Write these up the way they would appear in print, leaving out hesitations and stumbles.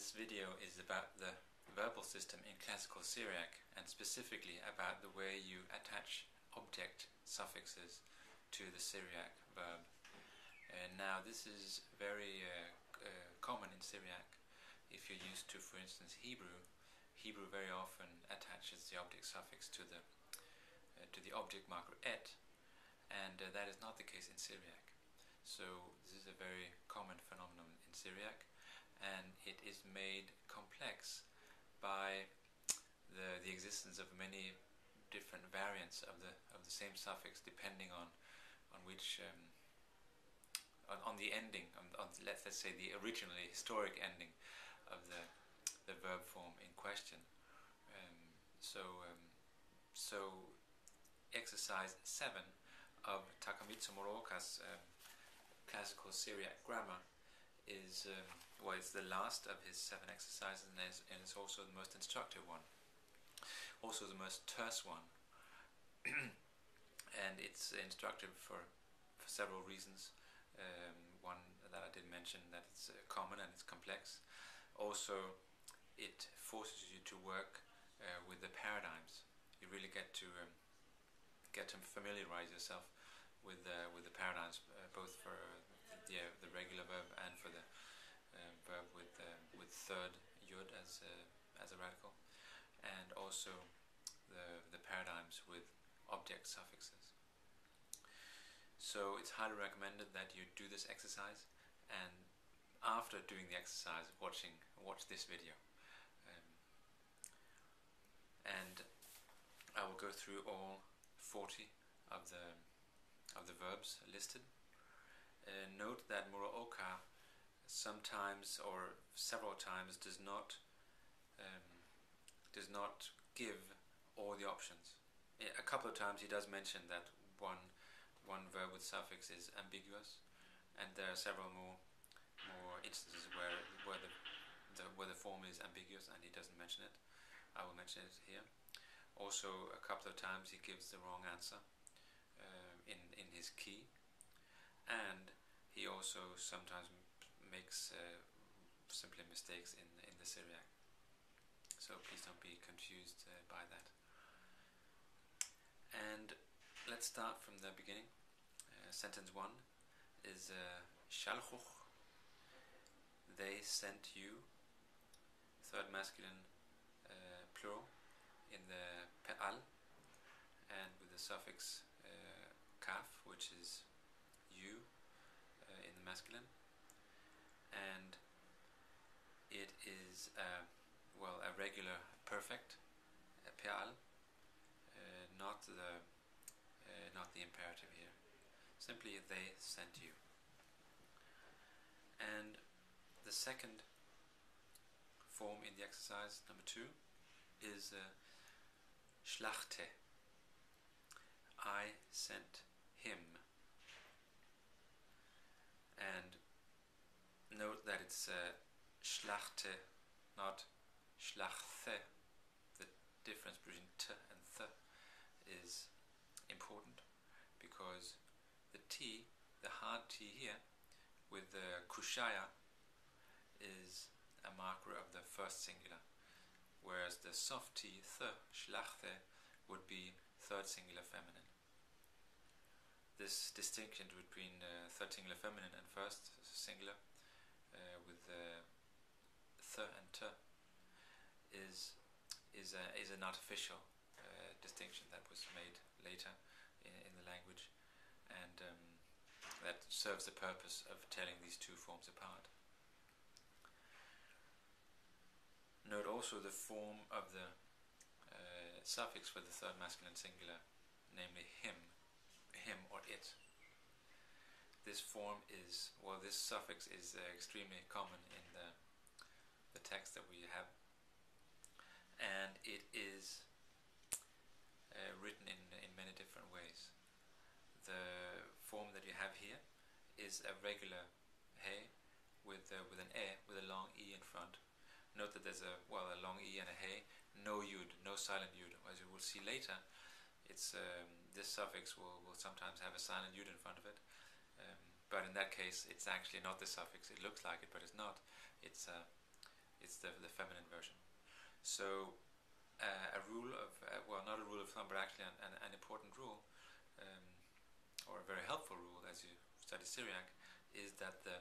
This video is about the verbal system in classical Syriac, and specifically about the way you attach object suffixes to the Syriac verb. Now this is very common in Syriac. If you're used to, for instance, Hebrew very often attaches the object suffix to the object marker et, and that is not the case in Syriac. So this is a very common phenomenon in Syriac, and it is made complex by the existence of many different variants of the same suffix, depending on which on the ending, on let's say the originally historic ending of the verb form in question. So exercise 7 of Takamitsu Muraoka's classical Syriac grammar is it's the last of his 7 exercises, and it's also the most instructive one, also the most terse one. And it's instructive for several reasons. One that I did mention, that it's common and it's complex. Also, it forces you to work with the paradigms. You really get to familiarize yourself with the paradigms, both for the regular verb and for the verb with third yud as a radical, and also the paradigms with object suffixes. So it's highly recommended that you do this exercise, and after doing the exercise, watch this video. And I will go through all 40 of the verbs listed. Note that Muraoka sometimes or several times does not give all the options. A couple of times he does mention that one verb with suffix is ambiguous, and there are several more instances where the form is ambiguous and he doesn't mention it. I will mention it here. Also, a couple of times he gives the wrong answer in his key, and he also sometimes makes simply mistakes in the Syriac. So please don't be confused by that. And let's start from the beginning. Sentence 1 is shalchuch, they sent you, third masculine plural in the pe'al, and with the suffix kaf, which is you in the masculine, and it is a regular perfect pe'al, not the imperative here. Simply, they sent you. And the second form in the exercise, number 2, is schlachte, I sent him. And note that it's schlachte, not schlachthe. The difference between t and th is important, because the T, the hard T here, with the kushaya, is a marker of the first singular, whereas the soft T, th, schlachte, would be third singular feminine. This distinction between third singular feminine and first singular with th and t is an artificial distinction that was made later in the language, and that serves the purpose of telling these two forms apart. Note also the form of the suffix for the third masculine singular, namely him or it. This form is, this suffix is extremely common in the text that we have, and it is written in many different ways. The form that you have here is a regular he with an e, with a long e in front. Note that there's a long e and a he, no yud, no silent yud. As you will see later, it's this suffix will sometimes have a silent yud in front of it, but in that case it's actually not the suffix. It looks like it, but it's not. It's it's the feminine version. So a rule of, well, not a rule of thumb, but actually an important rule, or a very helpful rule as you study Syriac, is that the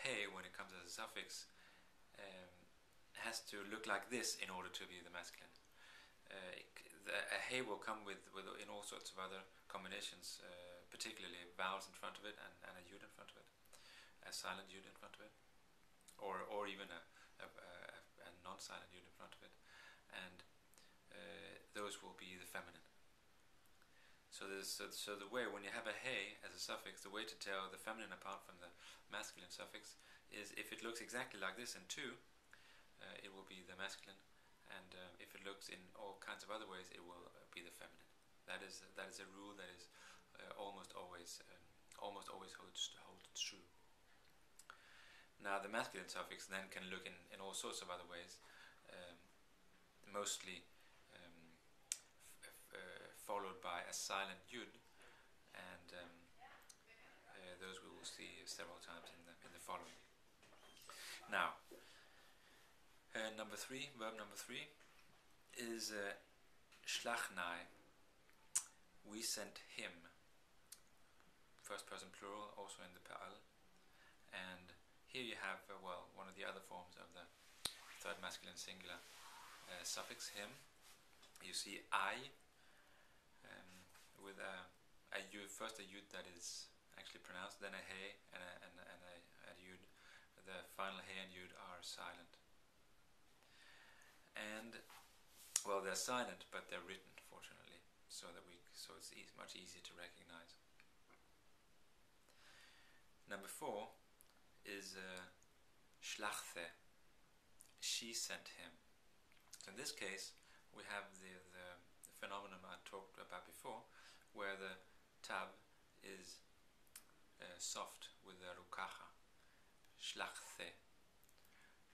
hey, when it comes as a suffix, has to look like this in order to be the masculine. A hey will come with in all sorts of other combinations, particularly vowels in front of it and a yud in front of it, a silent yud in front of it, or even a non-silent yud in front of it, and those will be the feminine. So the way, when you have a hey as a suffix, the way to tell the feminine apart from the masculine suffix is if it looks exactly like this in two, it will be the masculine, and if it looks in all kinds of other ways, it will be the feminine. That is a rule that is almost always holds true. Now the masculine suffix then can look in all sorts of other ways, mostly followed by a silent yud, and those we will see several times in the following. Now, verb number three is shlachnai. We sent him. First person plural, also in the Pa'al. And here you have, one of the other forms of the third masculine singular suffix him. You see I, with a yud, first a yud that is actually pronounced, then a hey and a yud. The final hey and yud are silent. And they're silent, but they're written, fortunately, so it's much easier to recognize. Number 4 is shlachte. She sent him. So in this case, we have the phenomenon I talked about before, where the tab is soft with the rukacha. Shlachte.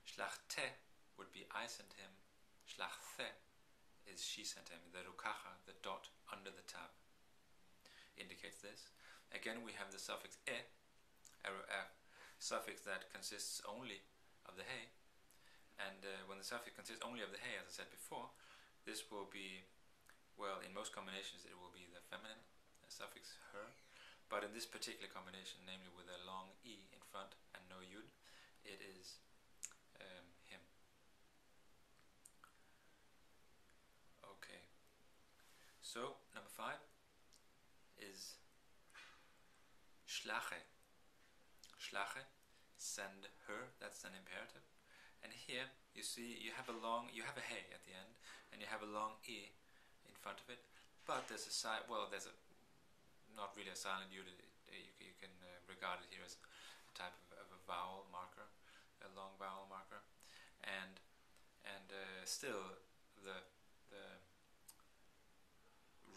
Shlachte would be I sent him. Shlachte is she sent him. The rukacha, the dot under the tab, indicates this. Again, we have the suffix e, a suffix that consists only of the hey. And when the suffix consists only of the hey, as I said before, this will be, in most combinations it will be the feminine suffix her, but in this particular combination, namely with a long e in front and no yud, it is him. Okay, so number 5 is schlache. Schlache, send her, that's an imperative. And here you see you have a hey at the end, and you have a long e in front of it, but there's there's not really a silent yud. You can regard it here as a type of a vowel marker, a long vowel marker, and still the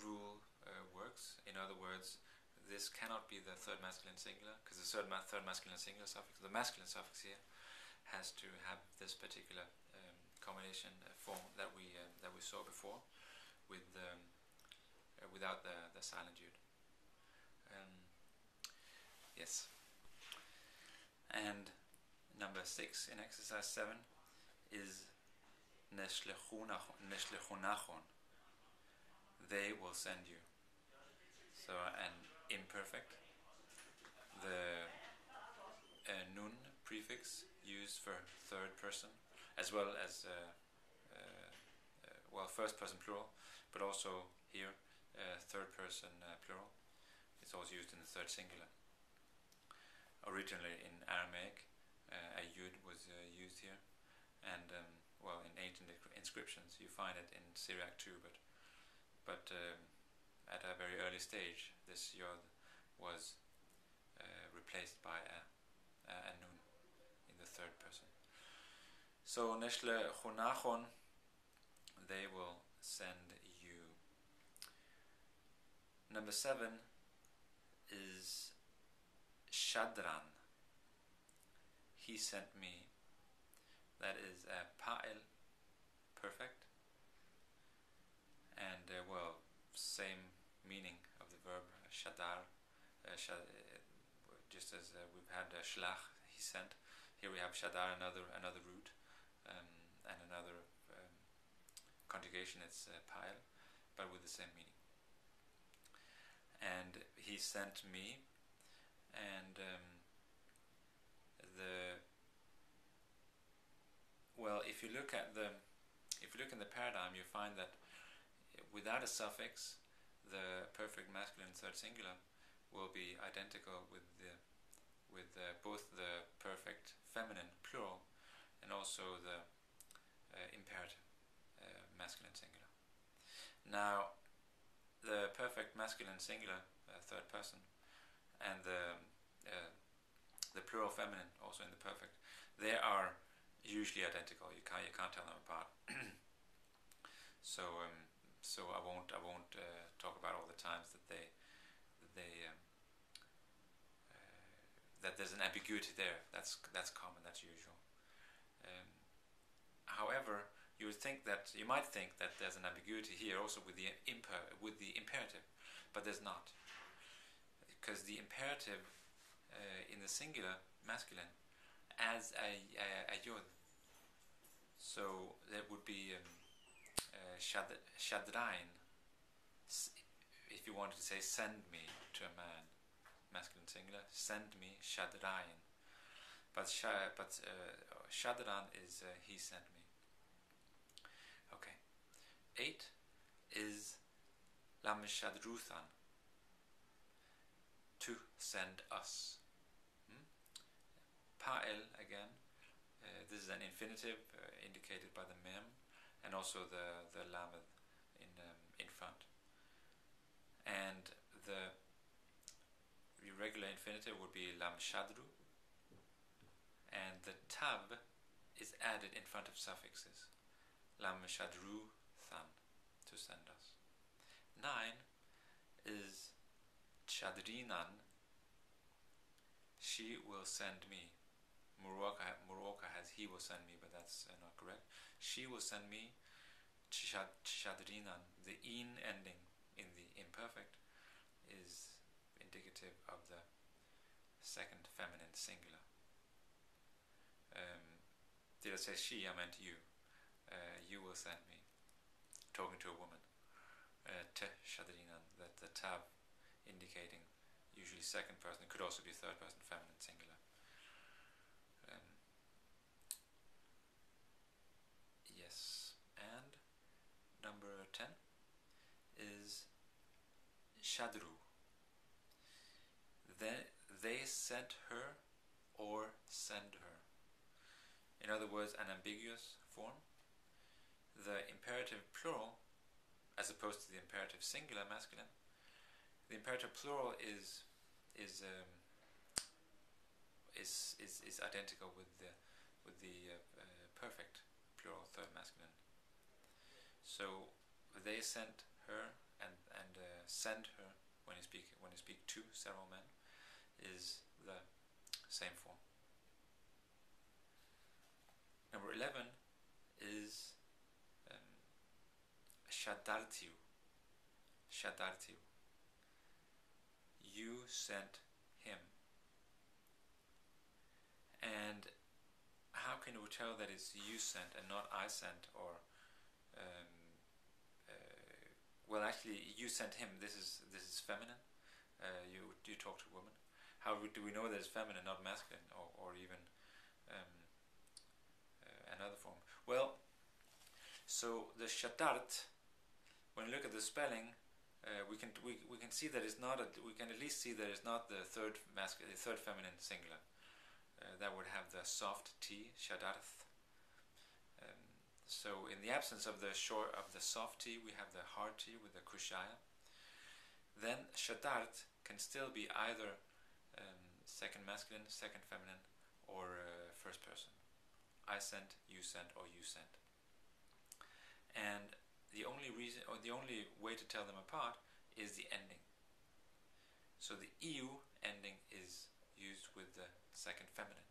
rule works. In other words, this cannot be the third masculine singular, because the third masculine singular suffix, the masculine suffix here, has to have this particular combination form that we saw before, with without the silent yud. Yes. And number 6 in exercise 7 is neshlechunachon. They will send you. So an imperfect. The nun prefix used for third person, as well as first person plural, but also here third person plural. It's also used in the third singular. Originally in Aramaic, a yud was used here, and in ancient inscriptions you find it in Syriac too, but at a very early stage this yod was replaced by a nun in the third person. So neshle chonachon, they will send you. Number 7 is shadran. He sent me. That is a pa'il perfect, and same meaning of the verb shadar, just as we've had shlach, he sent. Here we have shadar, another root, and another conjugation. It's pile, but with the same meaning. And he sent me, and if you look in the paradigm, you find that without a suffix, the perfect masculine third singular will be identical with both the perfect feminine plural and also the imperative masculine singular. Now, the perfect masculine singular third person and the plural feminine also in the perfect, they are usually identical. You can't tell them apart. So I won't talk about all the times that that there's an ambiguity there. That's common. That's usual. However, you might think that there's an ambiguity here also with the imperative, but there's not, because the imperative in the singular masculine adds a yod. So that would be shadrain. If you wanted to say send me to a man, masculine singular, send me shadrain. But shadran is he sent me. Okay. 8 is lam shadruthan, to send us. Pa'el again. This is an infinitive indicated by the mem, and also the lamed in front. And the irregular infinitive would be lam shadru, and the tav is added in front of suffixes. Lam shadru than, to send us. 9 is chadrinan, she will send me. Muraoka has he will send me, but that's not correct. She will send me. Chadrinan, the in ending in the imperfect, is indicative of the second feminine singular. Did I say she? I meant you. You will send me. Talking to a woman. Te shadrinan, the tav indicating usually second person. It could also be third person feminine singular. Yes. And number 10 is shadru. They sent her or send her. In other words, an ambiguous form. The imperative plural, as opposed to the imperative singular masculine, the imperative plural is identical with the perfect plural third masculine. So they sent her and send her when you speak to several men is the same form. Number 11 is shadartiu. Shadartiu. You sent him. And how can we tell that it's you sent and not I sent, or well, actually, you sent him. This is feminine. You talk to a woman. How do we know that it's feminine, not masculine, or even another form? Well, so the shatart, when you look at the spelling, we can see that it's not. We can at least see that it's not the third feminine singular. That would have the soft T, shadarth. So in the absence of the soft T, we have the hard T with the kushaya. Then shadart can still be either second masculine, second feminine, or first person. I sent, you sent, or you sent. And the only reason, or the only way to tell them apart, is the ending. So the eu ending is used with the second feminine,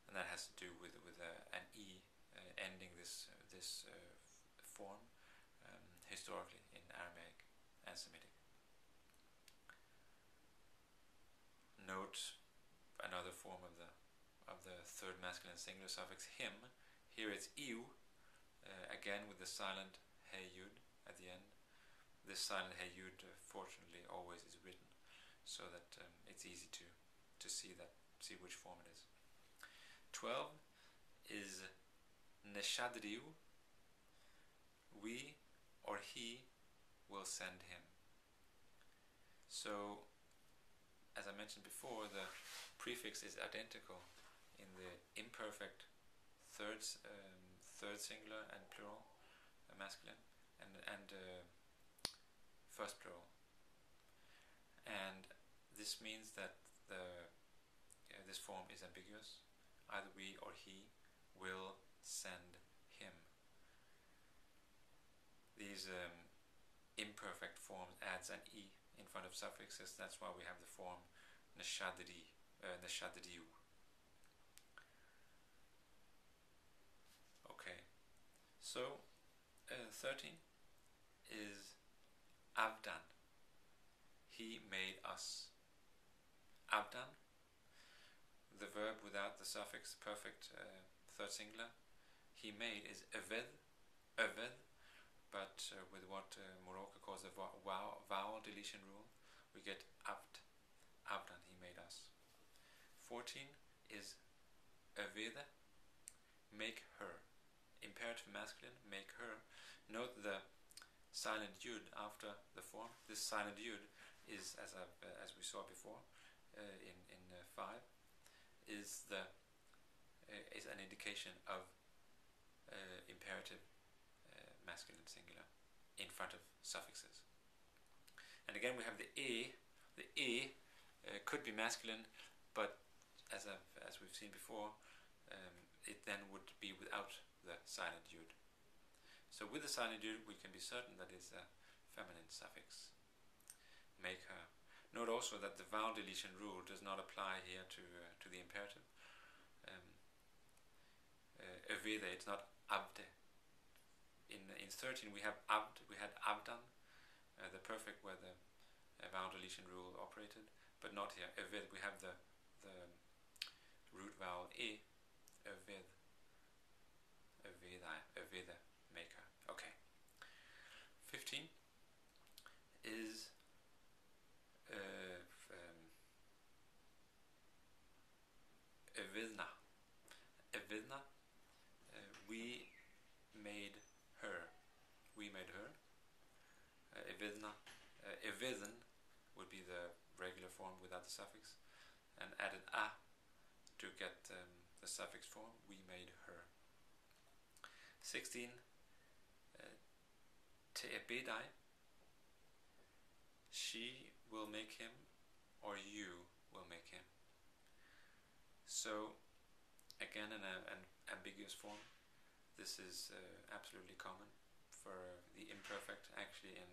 and that has to do with an e ending this form historically in Aramaic and Semitic. Note another form of the of the third masculine singular suffix him. Here it's iu, again with the silent hey yud at the end. This silent hey yud, fortunately, always is written, so that it's easy to see which form it is. 12 is neshadriu. We or he will send him. So, as I mentioned before, the prefix is identical in the imperfect third singular and plural, masculine, and first plural. And this means that this form is ambiguous. Either we or he will send him. These imperfect forms adds an e in front of suffixes. That's why we have the form neshadriu. Okay, so 13 is avdan. He made us. Avdan, the verb without the suffix, perfect third singular. He made is eved, but with what Muraoka calls the vowel deletion rule, we get avdan, he made us. 14 is eved, make her. Imperative masculine, make her. Note the silent yud after the form. This silent yud is, as we saw before in 5, is an indication of imperative masculine singular in front of suffixes. And again we have the e. The e could be masculine, but as we've seen before, it then would be without the silent yud. So with the silent yud we can be certain that it's a feminine suffix. Make her. Note also that the vowel deletion rule does not apply here to the imperative. Evede, it's not avde. In 13 we have we had avdan, the perfect where the vowel deletion rule operated, but not here. Eved, we have the root vowel e. Eved, evede, maker. Okay. 15 is evidna. Evidna. We made her. We made her. Evidna. Evidn would be the regular form without the suffix, and added a to get the suffix form. We made her. 16. Te'ebedai. She will make him, or you will make him. So, again, an ambiguous form. This is absolutely common for the imperfect. Actually, in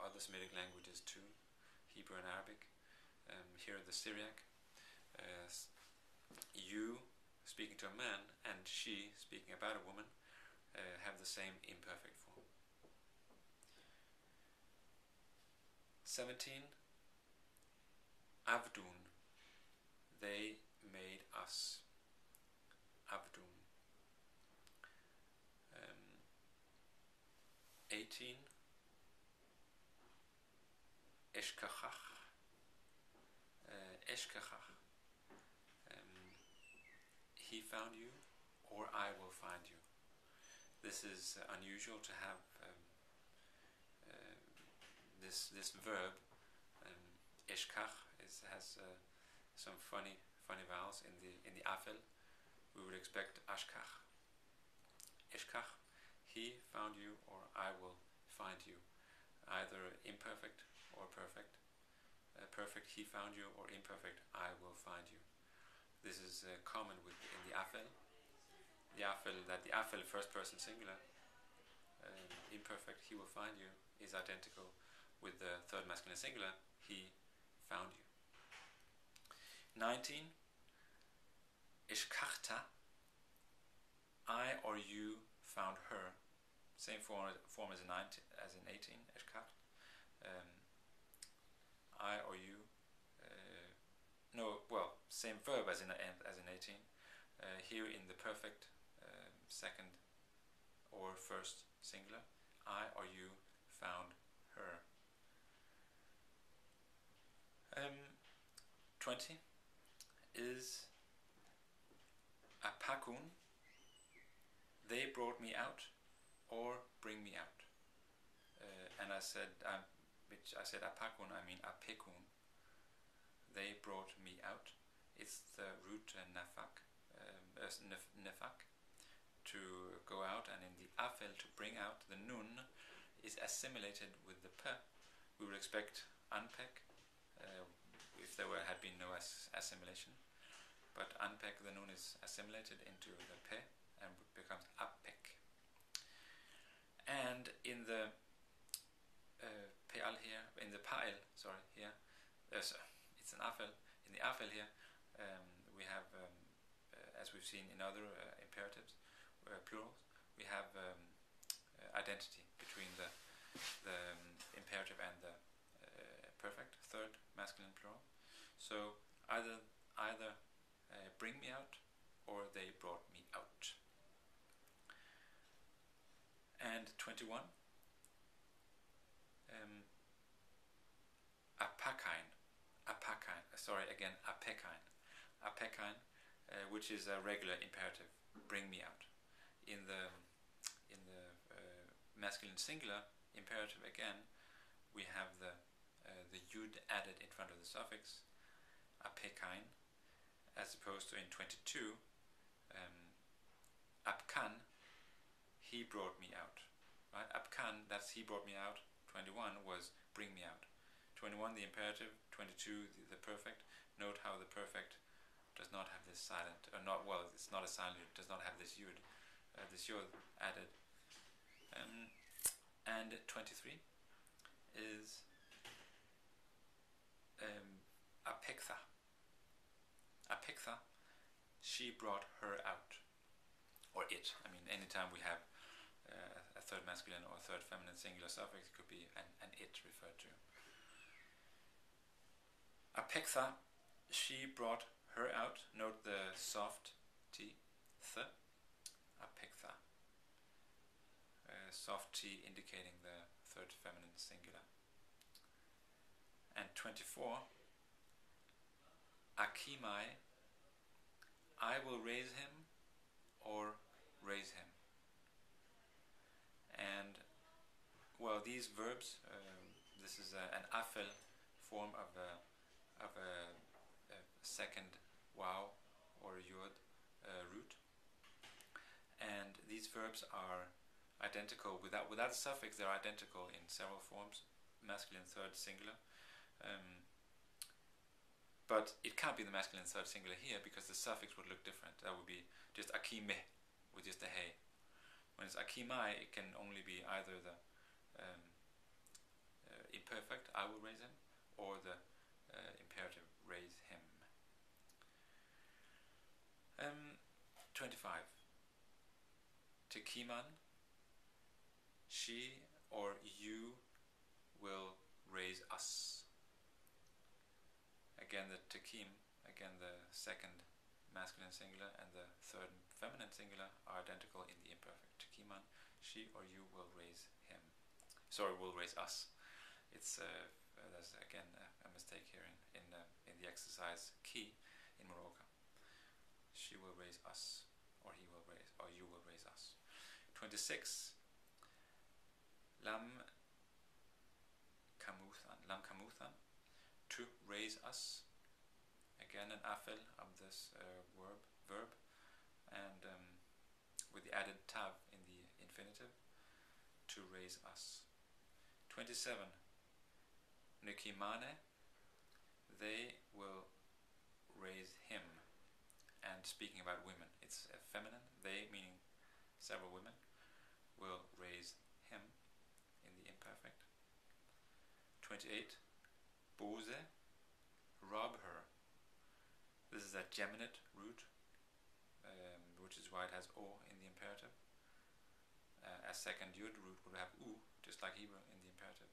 other Semitic languages too, Hebrew and Arabic. Here, the Syriac. You speaking to a man and she speaking about a woman have the same imperfect form. 17. Avdun. They made us. Avdun. 18. Eshkachach. Eshkachach. He found you, or I will find you. This is unusual to have this verb. Eshkach has some funny vowels in the afel. We would expect ashkach. Eshkach, he found you, or I will find you. Either imperfect or perfect. Perfect, he found you, or imperfect, I will find you. This is common in the afel. The afel first person singular, imperfect, he will find you, is identical with the third masculine singular, he found you. 19. Ishkachta. I or you found her. Same form as in 18. Ishkacht. I or you. No, same verb as in 18. Here in the perfect second or first singular, I or you found her. 20 is apakun, they brought me out, or bring me out. And I said apakun, I mean apekun, they brought me out. It's the root nefak, to go out, and in the afel, to bring out, the nun is assimilated with the p. We would expect unpek if there had been no assimilation, but unpek, the nun is assimilated into the p and becomes apek. And in the peal here, in the pael, sorry, here, it's an afel. In the afel here, we have, as we've seen in other imperatives, plurals, we have identity between the imperative and the perfect, third masculine plural. So either bring me out, or they brought me out. And 21, apekain, which is a regular imperative, bring me out. In the masculine singular imperative, again, we have the yud added in front of the suffix, apekain, as opposed to in 22, apkan, he brought me out. Right? Apkan, that's he brought me out. 21 was bring me out. 21 the imperative, 22 the perfect. Note how the perfect does not have this silent, or not, well, it's not a silent, it does not have this yud added. And 23 is apektha. Apektha, she brought her out, or it. I mean, anytime we have a third masculine or third feminine singular suffix, it could be an it referred to. Apektha, she brought her out. Note the soft T, th. Apektha. Soft T indicating the third feminine singular. And 24, akimai, I will raise him, or raise him. And, well, these verbs, this is an afel form of a second wow or yod root, and these verbs are identical without a suffix. They're identical in several forms, masculine third singular, but it can't be the masculine third singular here because the suffix would look different. That would be just akime with just a hey. When it's akimai, it can only be either the imperfect, I will raise him, or the imperative, raise him. 25. Tekiman, she or you will raise us. Again the tekim, again the second masculine singular and the third feminine singular are identical in the imperfect. Tekiman, she or you will raise him. Sorry, will raise us. It's there's again a mistake here in the exercise key in Muraoka. She will raise us, or he will raise, or you will raise us. 26. Lam kamuthan, to raise us. Again an afel of this verb, and with the added tav in the infinitive, to raise us. 27. Nukimane, they will raise him. And speaking about women, it's feminine. They, meaning several women, will raise him in the imperfect. 28. Bose, rob her. This is a geminate root, which is why it has o in the imperative. A second yud root would have u, just like Hebrew in the imperative.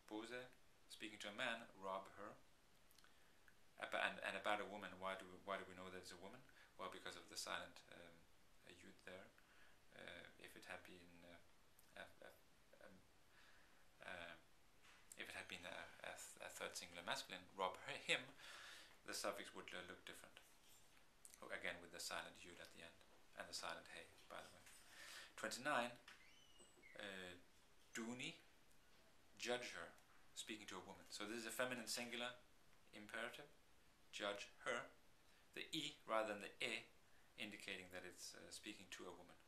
Bose, speaking to a man, rob her. And about a woman, why why do we know that it's a woman? Well, because of the silent yud there. If it had been a third singular masculine, rob him, the suffix would look different. Again, with the silent yud at the end and the silent hey, by the way. 29. Duni, judge her, speaking to a woman. So this is a feminine singular imperative. Judge her. The e rather than the e, indicating that it's speaking to a woman.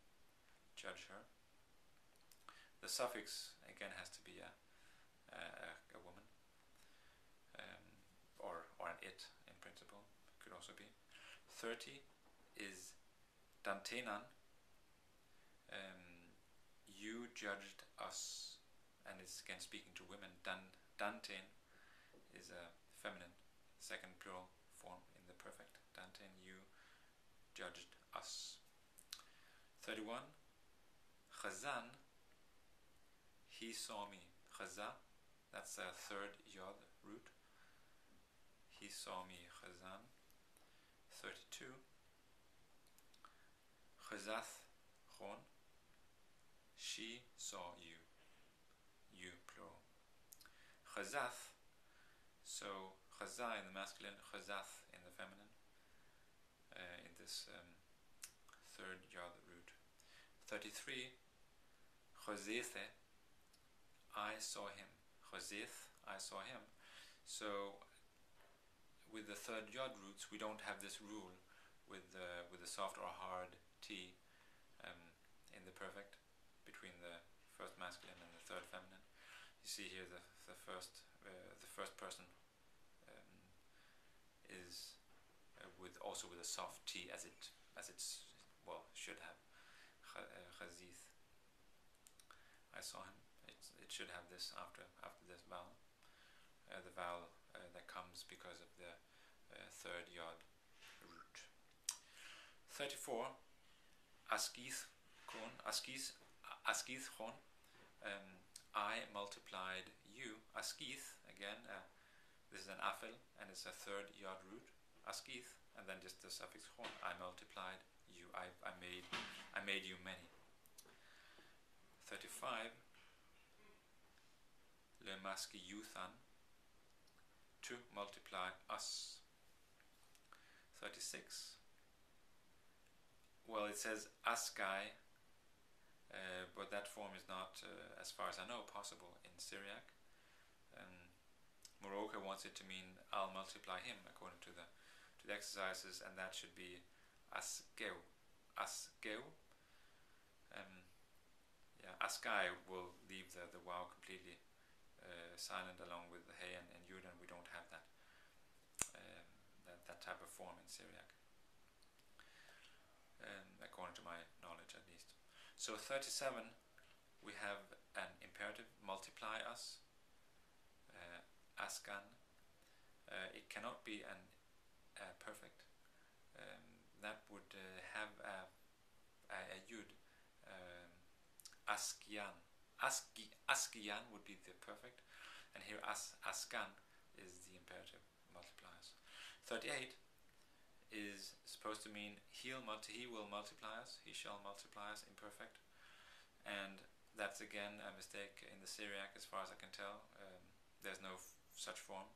Judge her. The suffix again has to be a woman, or an it in principle. Could also be. 30 is dantenan. You judged us, and it's again speaking to women. Danten is a feminine second plural form in the perfect. Danten, you judged us. 31. Chazan, he saw me. Chaza, that's a third yod root. He saw me. Chazan. 32. Chazath chon, she saw you. You, plural. Chazath, so chaza in the masculine, chazath in the feminine, in this third yod root. 33. Chozethe, I saw him. Chozeth, I saw him. So with the third yod roots, we don't have this rule with the soft or hard t in the perfect between the first masculine and the third feminine. You see here the first person is also with a soft t as it's should have. Chazith. I saw him. It should have this after this vowel. The vowel that comes because of the third yod root. 34. Askith chon. I multiplied you. Askith, again, this is an afil, and it's a third yod root. Askith, and then just the suffix chon. I multiplied you. I made you many. 35. Le maski yuthan, to multiply us. 36. Well, it says askai, but that form is not, as far as I know, possible in Syriac. Muraoka wants it to mean I'll multiply him according to the exercises, and that should be askeu. Askeu. Askai will leave the wow completely silent along with the hey and yud, and we don't have that type of form in Syriac, according to my knowledge at least. So 37, we have an imperative, multiply us, askan. It cannot be a perfect. That would have a yud. Askian. Askian would be the perfect, and here askan is the imperative, multiplies. 38 is supposed to mean he will multiply us, he shall multiply us, imperfect, and that's again a mistake in the Syriac as far as I can tell. There's no such form.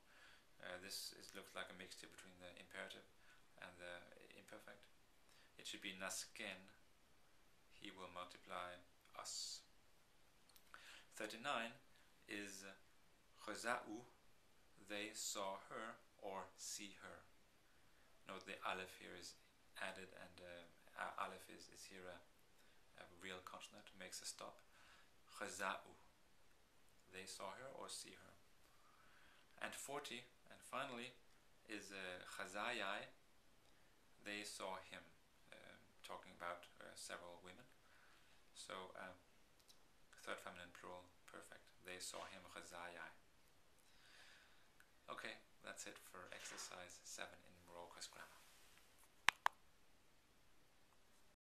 This looks like a mixture between the imperative and the imperfect. It should be nasken, he will multiply us. 39 is chaza'u, they saw her or see her. Note the aleph here is added, and aleph is here a real consonant, makes a stop. Chaza'u, they saw her or see her. And 40, and finally, is chazayai, they saw him, talking about several women. So third feminine plural, perfect. They saw him, chazayai. Okay, that's it for exercise 7 in Muraoka's grammar.